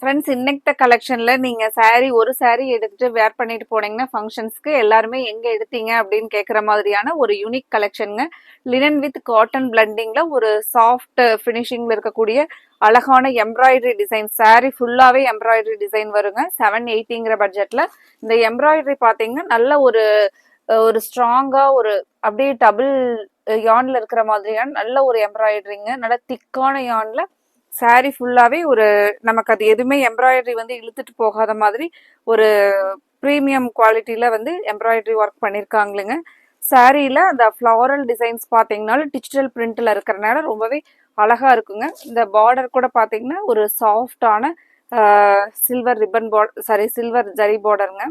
Friends, இன்னைக்கு கலெக்ஷன்ல நீங்க ஒரு saree எடுத்துட்டு வேர் பண்ணிட்டு போனீங்கன்னா ஃபங்க்ஷன்ஸ்க்கு எல்லாருமே எங்க எடுத்தீங்க அப்படின்னு கேட்குற மாதிரியான ஒரு யூனிக் கலெக்ஷனுங்க. லினன் வித் காட்டன் பிளண்டிங்ல ஒரு சாஃப்ட் ஃபினிஷிங்ல இருக்கக்கூடிய அழகான எம்ப்ராய்டரி டிசைன். saree ஃபுல்லாவே எம்ப்ராய்டரி டிசைன் வருங்க. 780ங்கிற பட்ஜெட்ல இந்த எம்ப்ராய்டரி பாத்தீங்கன்னா நல்ல ஒரு ஒரு ஸ்ட்ராங்கா ஒரு அப்படியே டபுள் யான்ல இருக்கிற மாதிரியான நல்ல ஒரு எம்ப்ராய்டரிங்க. நல்ல திக்கான யான்ல saree ஃபுல்லாவே ஒரு நமக்கு அது எதுவுமே எம்ப்ராய்டரி வந்து இழுத்துட்டு போகாத மாதிரி ஒரு ப்ரீமியம் குவாலிட்டியில வந்து எம்ப்ராய்டரி ஒர்க் பண்ணியிருக்காங்களுங்க. சாரியில அந்த ஃப்ளாரல் டிசைன்ஸ் பார்த்தீங்கன்னாலும் டிஜிட்டல் பிரிண்ட்ல இருக்கிறனால ரொம்பவே அழகா இருக்குங்க. இந்த பார்டர் கூட பார்த்தீங்கன்னா ஒரு சாஃப்டான silver ribbon border, silver zari பார்டருங்க.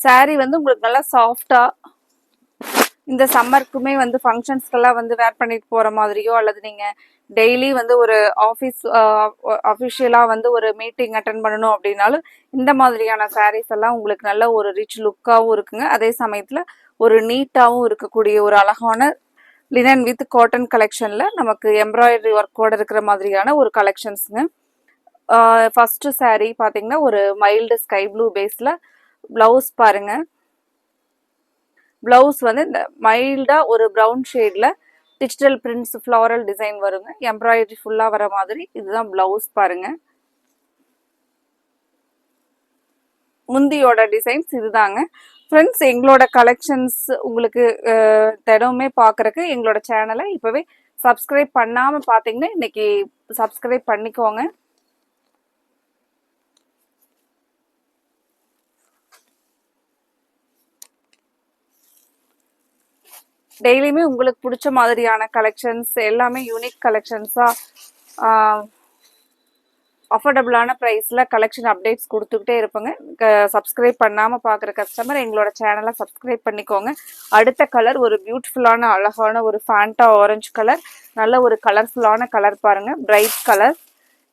சாரி வந்து உங்களுக்கு நல்லா சாஃப்டா இந்த சம்மருக்குமே வந்து ஃபங்க்ஷன்ஸ்க்கெல்லாம் வந்து வேர் பண்ணிட்டு போற மாதிரியோ அல்லது நீங்க டெய்லி வந்து ஒரு அஃபிஷியலா வந்து ஒரு மீட்டிங் அட்டன் பண்ணணும் அப்படின்னாலும் இந்த மாதிரியான சாரீஸ் எல்லாம் உங்களுக்கு நல்ல ஒரு ரிச் லுக்காகவும் இருக்குங்க. அதே சமயத்துல ஒரு நீட்டாகவும் இருக்கக்கூடிய ஒரு அழகான லினன் வித் காட்டன் கலெக்ஷன்ல நமக்கு எம்ப்ராய்டரி ஒர்க்கோட இருக்கிற மாதிரியான ஒரு கலெக்ஷன்ஸுங்க. ஃபர்ஸ்ட் saree பாத்தீங்கன்னா ஒரு மைல்டு ஸ்கை ப்ளூ பேஸ்ல பிளவுஸ் பாருங்க. பிளவுஸ் வந்து இந்த மைல்டா ஒரு ப்ரௌன் ஷேட்ல டிஜிட்டல் பிரிண்ட்ஸ் ஃப்ளாரல் டிசைன் வருங்க. எம்ப்ராய்டரி ஃபுல்லா வர மாதிரி இதுதான் பிளவுஸ் பாருங்க. முந்தியோட டிசைன்ஸ் இதுதாங்க. ஃப்ரெண்ட்ஸ், எங்களோட கலெக்ஷன்ஸ் உங்களுக்கு தினமுமே பார்க்கறக்கு எங்களோட சேனலை இப்பவே சப்ஸ்கிரைப் பண்ணாம பார்த்தீங்கன்னா இன்னைக்கு சப்ஸ்கிரைப் பண்ணிக்கோங்க. டெய்லியுமே உங்களுக்கு பிடிச்ச மாதிரியான கலெக்ஷன்ஸ் எல்லாமே யூனிக் கலெக்ஷன்ஸா அஃபோர்டபுளான ப்ரைஸில் கலெக்ஷன் அப்டேட்ஸ் கொடுத்துக்கிட்டே இருப்பேங்க. சப்ஸ்கிரைப் பண்ணாமல் பார்க்குற கஸ்டமர் எங்களோட சேனலை சப்ஸ்கிரைப் பண்ணிக்கோங்க. அடுத்த கலர் ஒரு பியூட்டிஃபுல்லான அழகான ஒரு ஃபேண்டா ஆரஞ்சு கலர். நல்ல ஒரு கலர்ஃபுல்லான கலர் பாருங்க, பிரைட் கலர்.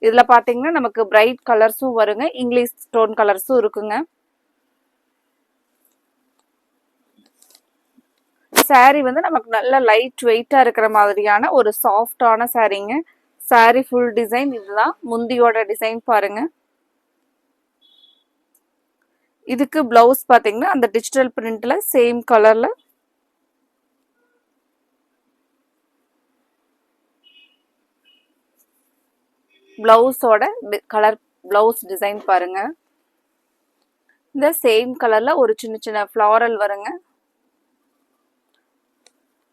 இதில் பார்த்தீங்கன்னா நமக்கு பிரைட் கலர்ஸும் வருங்க, இங்கிலீஷ் ஸ்டோன் கலர்ஸும் இருக்குங்க. சாரி வந்து நமக்கு நல்ல லைட் வெயிட்டா இருக்கிற மாதிரியான ஒரு சாஃப்டான சாரீங்க. சாரி ஃபுல் டிசைன் இதுதான். முந்தியோட டிசைன் பாருங்க. இதுக்கு பிளவுஸ் பாத்தீங்கன்னா அந்த டிஜிட்டல் பிரிண்ட்ல சேம் கலர்ல பிளவுஸோட கலர் பிளவுஸ் டிசைன் பாருங்க. இந்த சேம் கலர்ல ஒரு சின்ன சின்ன ஃப்ளாரல் வருங்க.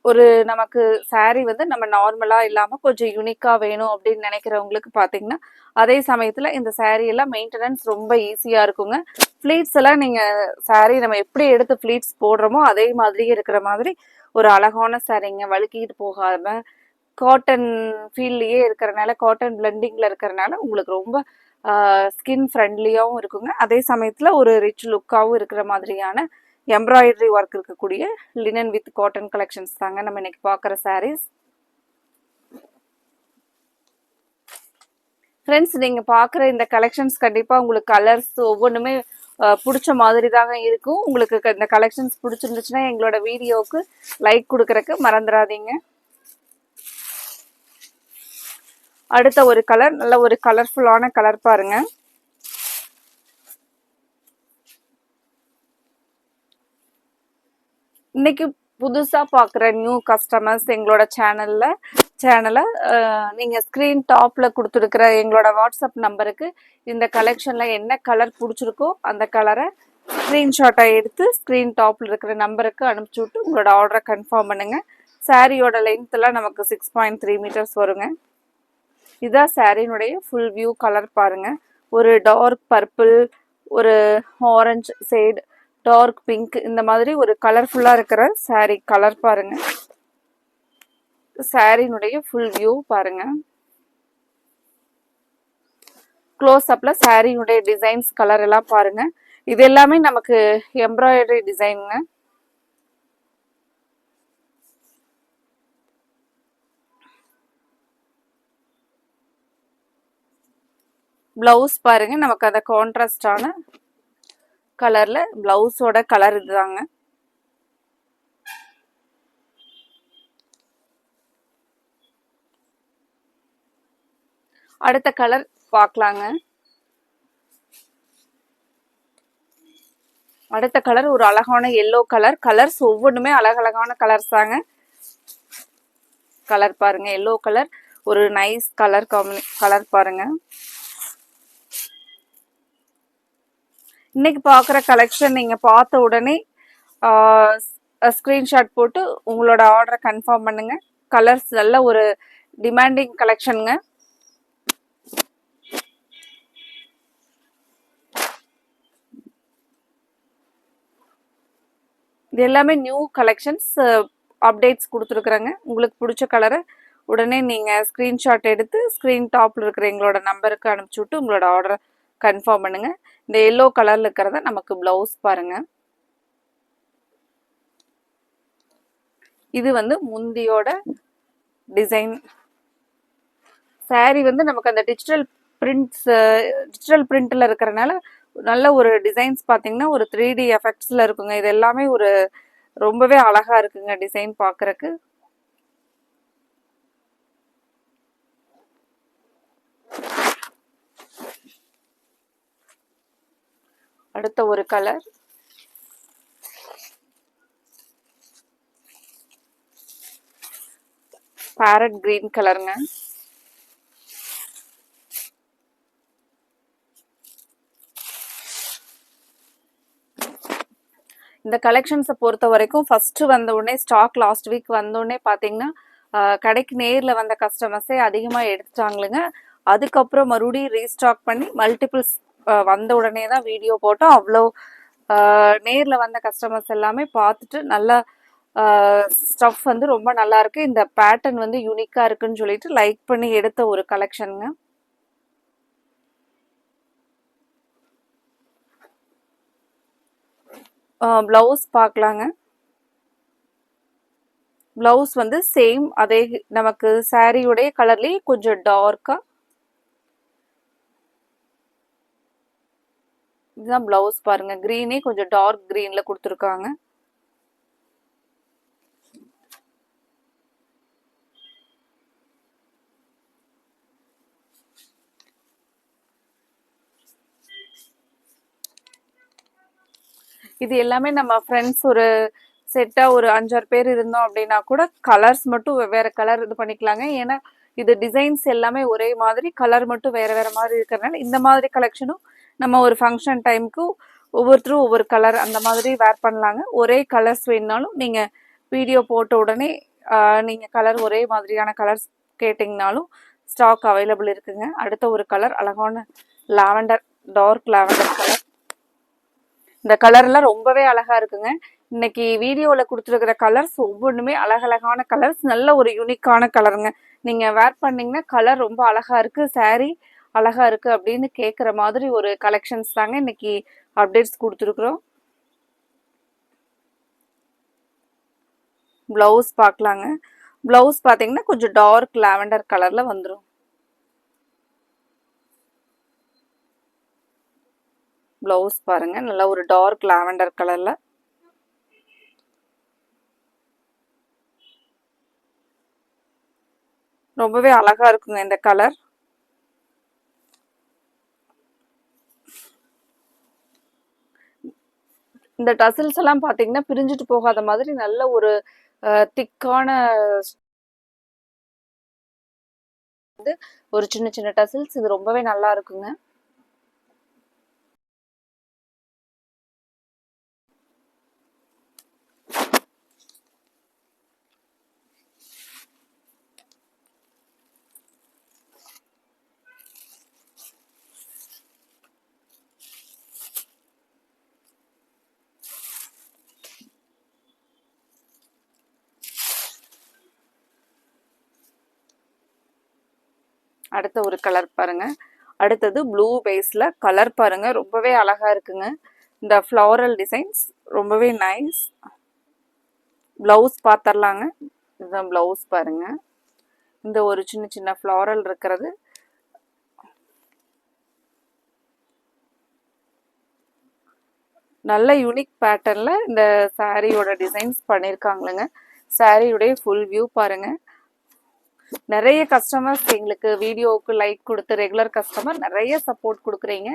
ஒரு நமக்கு saree வந்து நம்ம நார்மலா இல்லாம கொஞ்சம் யூனிக்கா வேணும் அப்படின்னு நினைக்கிறவங்களுக்கு பாத்தீங்கன்னா அதே சமயத்துல இந்த saree எல்லாம் மெயின்டெனன்ஸ் ரொம்ப ஈஸியா இருக்குங்க. ஃபிளீட்ஸ் எல்லாம் நீங்க saree நம்ம எப்படி எடுத்து ஃபிளீட்ஸ் போடுறோமோ அதே மாதிரியே இருக்கிற மாதிரி ஒரு அழகான சாரீங்க. வழுக்கிட்டு போகாம காட்டன் ஃபீல்லையே இருக்கிறனால, காட்டன் பிளெண்டிங்ல இருக்கிறனால உங்களுக்கு ரொம்ப ஸ்கின் ஃப்ரெண்ட்லியாகவும் இருக்குங்க. அதே சமயத்துல ஒரு ரிச் லுக்காகவும் இருக்கிற மாதிரியான எம்ப்ராய்டரி ஒர்க் இருக்கக்கூடிய லினன் வித் காட்டன் கலெக்ஷன்ஸ் தாங்க நம்ம இன்னைக்கு பார்க்குற சாரீஸ். ஃப்ரெண்ட்ஸ், நீங்கள் பார்க்குற இந்த கலெக்ஷன்ஸ் கண்டிப்பாக உங்களுக்கு கலர்ஸ் ஒவ்வொன்றுமே பிடிச்ச மாதிரி தாங்க இருக்கும். உங்களுக்கு இந்த கலெக்ஷன்ஸ் பிடிச்சிருந்துச்சுன்னா எங்களோட வீடியோவுக்கு லைக் கொடுக்கறக்கு மறந்துடாதீங்க. அடுத்த ஒரு கலர் நல்ல ஒரு கலர்ஃபுல்லான கலர் பாருங்க. இன்னைக்கு புதுசா பார்க்குற நியூ கஸ்டமர்ஸ் எங்களோட சேனலை நீங்க ஸ்கிரீன் டாப்ல கொடுத்துருக்கிற எங்களோட வாட்ஸ்அப் நம்பருக்கு இந்த கலெக்ஷன்ல என்ன கலர் பிடிச்சிருக்கோ அந்த கலரை ஸ்கிரீன்ஷாட்டை எடுத்து ஸ்கிரீன் டாப்ல இருக்கிற நம்பருக்கு அனுப்பிச்சு விட்டு உங்களோட ஆர்டரை கன்ஃபார்ம் பண்ணுங்க. சாரியோட லென்த் எல்லாம் நமக்கு 6.3 மீட்டர்ஸ் வருங்க. இதான் சாரினுடைய ஃபுல் வியூ கலர் பாருங்க. ஒரு டார்க் பர்பிள், ஒரு ஆரஞ்சு ஷேட், டார்க் பிங்க், இந்த மாதிரி ஒரு கலர்ஃபுல்லா இருக்கிற சாரி கலர் பாருங்க. சாரினுடைய ஃபுல் வியூ பாருங்க. க்ளோஸ் அப்ல சாரினுடைய டிசைன்ஸ் கலர் எல்லாம் பாருங்க. இது எல்லாமே நமக்கு எம்ப்ராய்டரி டிசைனுங்க. பிளவுஸ் பாருங்க, நமக்கு அந்த கான்ட்ராஸ்டான கலர்ல பிளவுஸோட கலர் இதுதாங்க. அடுத்த கலர் பார்க்கலாங்க. அடுத்த கலர் ஒரு அழகான எல்லோ கலர். கலர்ஸ் ஒவ்வொன்றுமே அழகழகான கலர்ஸ் தாங்க. கலர் பாருங்க, எல்லோ கலர் ஒரு நைஸ் கலர் கலர் பாருங்க. இன்னைக்கு பார்க்குற கலெக்ஷன் நீங்க பார்த்த உடனே ஸ்க்ரீன்ஷாட் போட்டு உங்களோட ஆர்டரை கன்ஃபார்ம் பண்ணுங்க. கலர்ஸ் நல்ல ஒரு டிமாண்டிங் கலெக்ஷனுங்க. இது எல்லாமே நியூ கலெக்ஷன்ஸ், அப்டேட்ஸ் கொடுத்துருக்குறேங்க. உங்களுக்கு பிடிச்ச கலரை உடனே நீங்கள் ஸ்க்ரீன்ஷாட் எடுத்து ஸ்க்ரீன் டாப்பில் இருக்கிற எங்களோட நம்பருக்கு அனுப்பிச்சி விட்டு உங்களோட ஆர்டரை கன்ஃபார்ம் பண்ணுங்கள். இந்த எல்லோ கலரில் இருக்கிறத நமக்கு ப்ளவுஸ் பாருங்கள். இது வந்து முந்தியோட டிசைன். சாரீ வந்து நமக்கு அந்த டிஜிட்டல் பிரிண்ட்ல இருக்கிறனால நல்ல ஒரு டிசைன்ஸ் பார்த்தீங்கன்னா ஒரு 3D எஃபெக்ட்ஸில் இருக்குங்க. இது எல்லாமே ஒரு ரொம்பவே அழகா இருக்குங்க டிசைன் பார்க்கறக்கு. அடுத்த ஒரு கலர் பேரட் கிரீன் கலருங்க. இந்த கலெக்ஷன்ஸை பொறுத்த வரைக்கும் ஃபஸ்ட்டு வந்த உடனே ஸ்டாக் லாஸ்ட் வீக் வந்தோடனே பார்த்தீங்கன்னா கடைக்கு நேரில் வந்த கஸ்டமர்ஸே அதிகமாக எடுத்துட்டாங்களுங்க. அதுக்கப்புறம் மறுபடியும் ரீஸ்டாக் பண்ணி மல்டிபிள்ஸ் வந்த உடனே தான் வீடியோ போட்டோம். அவ்வளோ நேரில் வந்த கஸ்டமர்ஸ் எல்லாமே பார்த்துட்டு நல்லா ஸ்டஃப் வந்து ரொம்ப நல்லா இருக்கு, இந்த பேட்டர்ன் வந்து யூனிக்காக இருக்குன்னு சொல்லிட்டு லைக் பண்ணி எடுத்த ஒரு கலெக்ஷனுங்க. ப்ளவுஸ் பார்க்கலாங்க. ப்ளவுஸ் வந்து சேம் அதே நமக்கு சாரியுடைய கலர்லேயே கொஞ்சம் டார்க்கா இதுதான் ப்ளவுஸ் பாருங்க. கிரீனே கொஞ்சம் டார்க் கிரீன்ல கொடுத்துருக்காங்க. இது எல்லாமே நம்ம ஃப்ரெண்ட்ஸ் ஒரு செட்டா ஒரு 5-6 பேர் இருந்தோம் அப்படின்னா கூட கலர்ஸ் மட்டும் வேற கலர் இது பண்ணிக்கலாங்க. ஏன்னா இது டிசைன்ஸ் எல்லாமே ஒரே மாதிரி, கலர் மட்டும் வேற வேற மாதிரி இருக்கிறதுனால இந்த மாதிரி கலெக்ஷனும் நம்ம ஒரு ஃபங்க்ஷன் டைமுக்கு ஒவ்வொருத்தரும் ஒவ்வொரு கலர் அந்த மாதிரி வேர் பண்ணலாங்க. ஒரே கலர்ஸ் வேணுனாலும் நீங்கள் வீடியோ போட்ட உடனே நீங்கள் கலர் ஒரே மாதிரியான கலர்ஸ் கேட்டிங்கனாலும் ஸ்டாக் அவைலபிள் இருக்குங்க. அடுத்த ஒரு கலர் அழகான லாவெண்டர், டார்க் லாவெண்டர் கலர். இந்த கலர்லாம் ரொம்பவே அழகா இருக்குங்க. இன்னைக்கு வீடியோவில் கொடுத்துருக்கிற கலர்ஸ் ஒவ்வொன்றுமே அழகழகான கலர்ஸ், நல்ல ஒரு யூனிக்கான கலருங்க. நீங்கள் வேர் பண்ணிங்கன்னா கலர் ரொம்ப அழகா இருக்கு, சாரீ அழகா இருக்கு அப்படின்னு கேட்குற மாதிரி ஒரு கலெக்ஷன்ஸ் தாங்க இன்னைக்கு அப்டேட்ஸ் கொடுத்துருக்குறோம். ப்ளவுஸ் பார்க்கலாங்க. ப்ளவுஸ் பார்த்தீங்கன்னா கொஞ்சம் டார்க் லாவெண்டர் கலரில் வந்துடும். ப்ளவுஸ் பாருங்க, நல்ல ஒரு டார்க் லாவெண்டர் கலரில். ரொம்பவே அழகா இருக்குங்க இந்த கலர். இந்த டசில்ஸ் எல்லாம் பார்த்தீங்கன்னா பிரிஞ்சுட்டு போகாத மாதிரி நல்ல ஒரு திக்கான ஒரு சின்ன சின்ன டசில்ஸ். இது ரொம்பவே நல்லா இருக்குங்க. அடுத்த ஒரு கலர் பாருங்க. அடுத்தது ப்ளூ பேஸ்ல கலர் பாருங்க, ரொம்பவே அழகா இருக்குங்க. இந்த ஃப்ளாரல் டிசைன்ஸ் ரொம்பவே நைஸ். ப்ளவுஸ் பார்த்துடலாங்க. இதுதான் ப்ளவுஸ் பாருங்க. இந்த ஒரு சின்ன சின்ன ஃப்ளாரல் இருக்கிறது நல்ல யூனிக் பேட்டர்ன்ல இந்த சாரியோட டிசைன்ஸ் பண்ணியிருக்காங்களுங்க. சாரியுடைய ஃபுல் வியூ பாருங்க. நிறைய கஸ்டமர்ஸ் எங்களுக்கு வீடியோவுக்கு லைக் கொடுத்து ரெகுலர் கஸ்டமர் நிறைய சப்போர்ட் கொடுக்குறீங்க.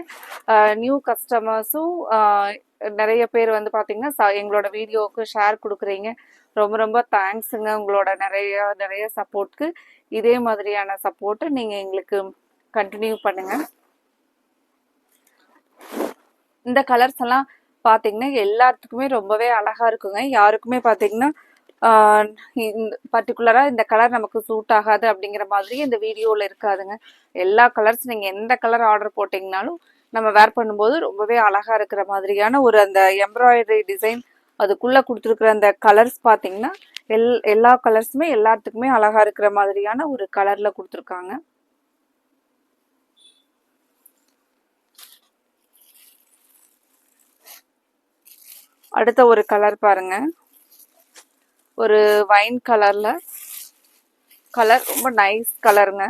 நியூ கஸ்டமர்ஸும் நிறைய பேர் வந்து பார்த்தீங்கன்னா எங்களோட வீடியோவுக்கு ஷேர் கொடுக்குறீங்க. ரொம்ப ரொம்ப தேங்க்ஸுங்க உங்களோட நிறைய நிறைய சப்போர்ட்க்கு. இதே மாதிரியான சப்போர்ட்டை நீங்கள் எங்களுக்கு கண்டினியூ பண்ணுங்கள். இந்த கலர்ஸ் எல்லாம் பார்த்தீங்கன்னா எல்லாத்துக்குமே ரொம்பவே அழகாக இருக்குங்க. யாருக்குமே பார்த்தீங்கன்னா பர்டிகுலராக இந்த கலர் நமக்கு சூட் ஆகாது அப்படிங்கிற மாதிரி இந்த வீடியோவில் இருக்காதுங்க. எல்லா கலர்ஸ் நீங்கள் எந்த கலர் ஆர்டர் போட்டிங்கனாலும் நம்ம வேர் பண்ணும்போது ரொம்பவே அழகாக இருக்கிற மாதிரியான ஒரு அந்த எம்ப்ராய்டரி டிசைன் அதுக்குள்ளே கொடுத்துருக்குற அந்த கலர்ஸ் பார்த்தீங்கன்னா எல்லா கலர்ஸுமே எல்லாத்துக்குமே அழகாக இருக்கிற மாதிரியான ஒரு கலரில் கொடுத்துருக்காங்க. அடுத்த ஒரு கலர் பாருங்க, ஒரு வைன் கலர்ல கலர் ரொம்ப நைஸ் கலருங்க.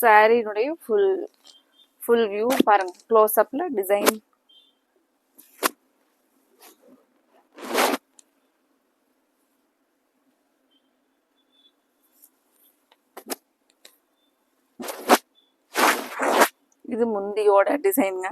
சாரினுடைய ஃபுல் வியூ பாருங்க, க்ளோஸ் அப்ல டிசைன். இது முந்தியோட டிசைனுங்க.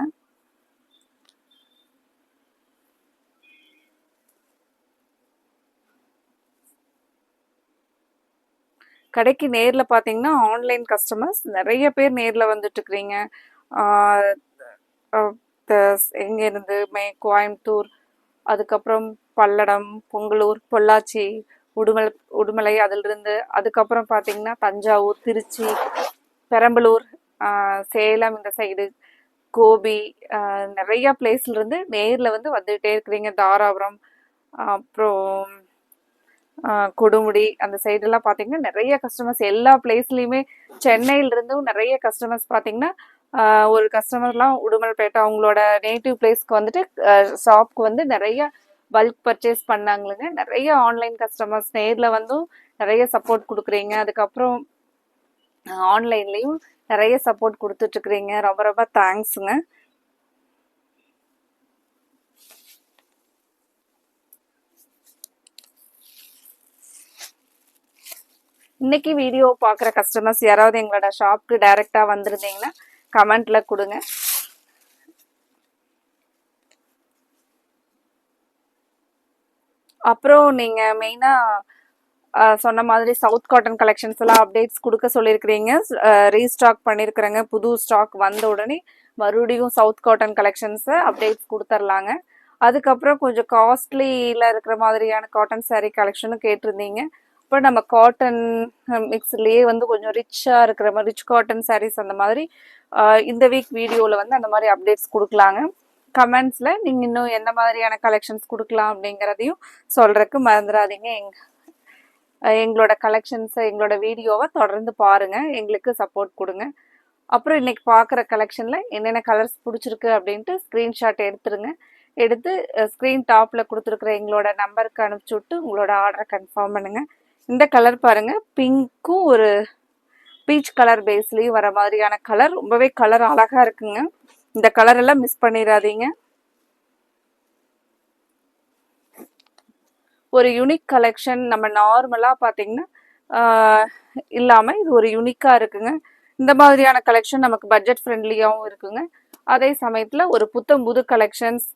கடைக்கு நேரில் பார்த்தீங்கன்னா ஆன்லைன் கஸ்டமர்ஸ் நிறைய பேர் நேரில் வந்துட்டு இருக்கிறீங்க. எங்கேருந்து கோயம்புத்தூர், அதுக்கப்புறம் பல்லடம், பொங்கலூர், பொள்ளாச்சி, உடுமலை அதிலிருந்து, அதுக்கப்புறம் பார்த்தீங்கன்னா தஞ்சாவூர், திருச்சி, பெரம்பலூர், சேலம், இந்த சைடு கோபி, நிறைய பிளேஸ்ல இருந்து நேரில் வந்து வந்துகிட்டே இருக்கிறீங்க. தாராபுரம், அப்புறம் கொடுமுடி அந்த சைடெல்லாம் பார்த்தீங்கன்னா நிறைய கஸ்டமர்ஸ் எல்லா பிளேஸ்லையுமே. சென்னையிலிருந்தும் நிறைய கஸ்டமர்ஸ் பார்த்தீங்கன்னா ஒரு கஸ்டமர்லாம் உடுமல்பேட்டை அவங்களோட நேட்டிவ் பிளேஸ்க்கு வந்துட்டு ஷாப்க்கு வந்து நிறைய பல்க் பர்ச்சேஸ் பண்ணாங்களுங்க. நிறைய ஆன்லைன் கஸ்டமர்ஸ் நேரில் வந்தும் நிறைய சப்போர்ட் கொடுக்குறீங்க. அதுக்கப்புறம் ஆன்லைன்லேயும் நிறைய சப்போர்ட் கொடுத்துட்ருக்குறீங்க. ரொம்ப ரொம்ப தேங்க்ஸுங்க. இன்னைக்கு வீடியோ பார்க்குற கஸ்டமர்ஸ் யாராவது எங்களோட ஷாப்க்கு டைரெக்டாக வந்திருந்தீங்கன்னா கமெண்ட்ல கொடுங்க. அப்புறம் நீங்கள் மெயினாக சொன்ன மாதிரி சவுத் காட்டன் கலெக்ஷன்ஸ் எல்லாம் அப்டேட்ஸ் கொடுக்க சொல்லியிருக்கிறீங்க. ரீஸ்டாக் பண்ணியிருக்கிறேங்க. புது ஸ்டாக் வந்த உடனே மறுபடியும் சவுத் காட்டன் கலெக்ஷன்ஸை அப்டேட்ஸ் கொடுத்துர்லாங்க. அதுக்கப்புறம் கொஞ்சம் காஸ்ட்லியில் இருக்கிற மாதிரியான காட்டன் சாரீ கலெக்ஷனும் கேட்டிருந்தீங்க. இப்போ நம்ம காட்டன் மிக்ஸ்லேயே வந்து கொஞ்சம் ரிச்சாக இருக்கிற மாதிரி ரிச் காட்டன் சாரீஸ் அந்த மாதிரி இந்த வீக் வீடியோவில் வந்து அந்த மாதிரி அப்டேட்ஸ் கொடுக்கலாங்க. கமெண்ட்ஸில் நீங்கள் இன்னும் எந்த மாதிரியான கலெக்ஷன்ஸ் கொடுக்கலாம் அப்படிங்கிறதையும் சொல்கிறதுக்கு மறந்துடாதீங்க. எங்களோட கலெக்ஷன்ஸை எங்களோட வீடியோவை தொடர்ந்து பாருங்கள், எங்களுக்கு சப்போர்ட் கொடுங்க. அப்புறம் இன்னைக்கு பார்க்குற கலெக்ஷனில் என்னென்ன கலர்ஸ் பிடிச்சிருக்கு அப்படின்ட்டு ஸ்க்ரீன்ஷாட் எடுத்துருங்க. எடுத்து ஸ்க்ரீன் டாப்பில் கொடுத்துருக்குற எங்களோட நம்பருக்கு அனுப்பிச்சி விட்டு உங்களோட ஆர்டரை கன்ஃபார்ம் பண்ணுங்கள். இந்த கலர் பாருங்க, பிங்க்கும் ஒரு பீச் கலர் பேஸ்லயும் வர மாதிரியான கலர். ரொம்பவே கலர் அழகா இருக்குங்க. இந்த கலர் எல்லாம் மிஸ் பண்ணிடாதீங்க. ஒரு யூனிக் கலெக்ஷன். நம்ம நார்மலா பாத்தீங்கன்னா இல்லாம இது ஒரு யூனிக்கா இருக்குங்க. இந்த மாதிரியான கலெக்ஷன் நமக்கு பட்ஜெட் ஃப்ரெண்ட்லியாகவும் இருக்குங்க. அதே சமயத்துல ஒரு புத்தம் புது கலெக்ஷன்ஸ்,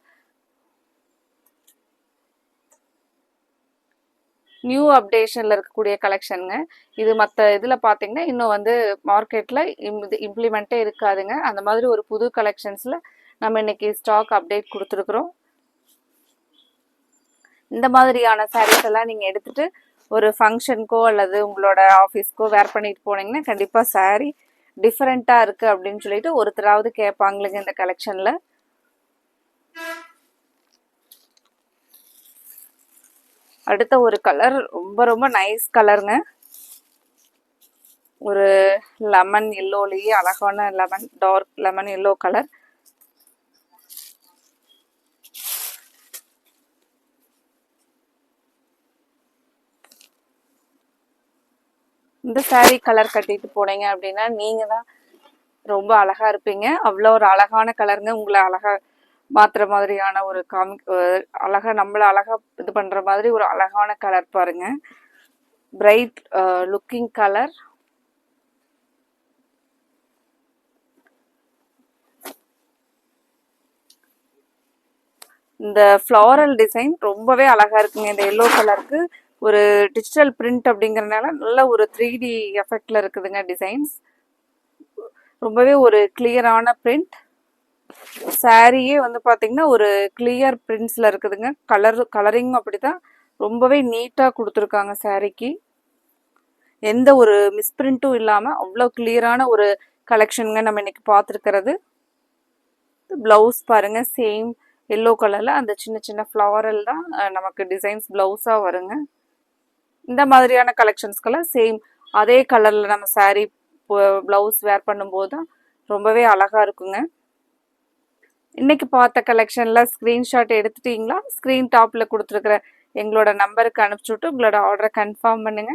நியூ அப்டேஷனில் இருக்கக்கூடிய கலெக்ஷனுங்க. இது மற்ற இதில் பார்த்தீங்கன்னா இன்னும் வந்து மார்க்கெட்டில் இம்ப்ளிமெண்ட்டே இருக்காதுங்க. அந்த மாதிரி ஒரு புது கலெக்ஷன்ஸில் நம்ம இன்னைக்கு ஸ்டாக் அப்டேட் கொடுத்துருக்குறோம். இந்த மாதிரியான சாரீஸ் எல்லாம் நீங்கள் எடுத்துகிட்டு ஒரு ஃபங்க்ஷனுக்கோ அல்லது உங்களோட ஆஃபீஸ்க்கோ வேர் பண்ணிட்டு போனீங்கன்னா கண்டிப்பாக சாரீ டிஃப்ரெண்ட்டாக இருக்குது அப்படின்னு சொல்லிட்டு ஒருத்தராவது கேட்பாங்களுங்க இந்த கலெக்ஷனில். அடுத்த ஒரு கலர் ரொம்ப ரொம்ப நைஸ் கலருங்க. ஒரு லெமன் எல்லோலேயே அழகான lemon, dark lemon yellow colour. இந்த சாரீ கலர் கட்டிட்டு போனீங்க அப்படின்னா நீங்க தான் ரொம்ப அழகா இருப்பீங்க. அவ்வளோ ஒரு அழகான கலருங்க. உங்களை மாத்துற மாதிரியான ஒரு அழகா நம்மள அழகா இது பண்ற மாதிரி ஒரு அழகான கலர் பாருங்க. Bright looking colour. இந்த ஃப்ளாரல் டிசைன் ரொம்பவே அழகா இருக்குங்க. இந்த எல்லோ கலருக்கு ஒரு டிஜிட்டல் பிரிண்ட் அப்படிங்கறதுனால நல்ல ஒரு 3D எஃபெக்ட்ல இருக்குதுங்க டிசைன்ஸ். ரொம்பவே ஒரு கிளியரான பிரிண்ட். சாரியே வந்து பாத்தீங்கன்னா ஒரு கிளியர் பிரிண்ட்ஸ்ல இருக்குதுங்க. கலரிங் அப்படிதான் ரொம்பவே நீட்டா கொடுத்துருக்காங்க சாரிக்கு. எந்த ஒரு மிஸ்பிரிண்ட்டும் இல்லாம அவ்வளோ கிளியரான ஒரு கலெக்ஷனுங்க நம்ம இன்னைக்கு பார்த்துருக்கிறது. பிளவுஸ் பாருங்க, சேம் எல்லோ கலர்ல அந்த சின்ன சின்ன ஃப்ளாரல் தான் நமக்கு டிசைன்ஸ் பிளவுஸா வருங்க. இந்த மாதிரியான கலெக்ஷன்ஸ்க்கெல்லாம் சேம் அதே கலர்ல நம்ம சாரி பிளவுஸ் வேர் பண்ணும்போது தான் ரொம்பவே அழகா இருக்குங்க. இன்னைக்கு பார்த்த கலெக்ஷன்ல ஸ்கிரீன்ஷாட் எடுத்துட்டீங்களா? ஸ்கிரீன் டாப்ல கொடுத்துருக்கிற எங்களோட நம்பருக்கு அனுப்பிச்சுட்டு உங்களோட ஆர்டரை கன்ஃபார்ம் பண்ணுங்க.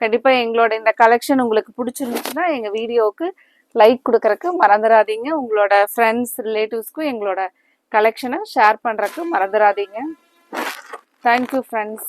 கண்டிப்பா எங்களோட இந்த கலெக்ஷன் உங்களுக்கு பிடிச்சிருந்துச்சுன்னா எங்க வீடியோவுக்கு லைக் கொடுக்கறக்கு மறந்துடாதீங்க. உங்களோட ஃப்ரெண்ட்ஸ் ரிலேட்டிவ்ஸ்க்கும் எங்களோட கலெக்ஷனை ஷேர் பண்றதுக்கு மறந்துடாதீங்க. Thank you friends.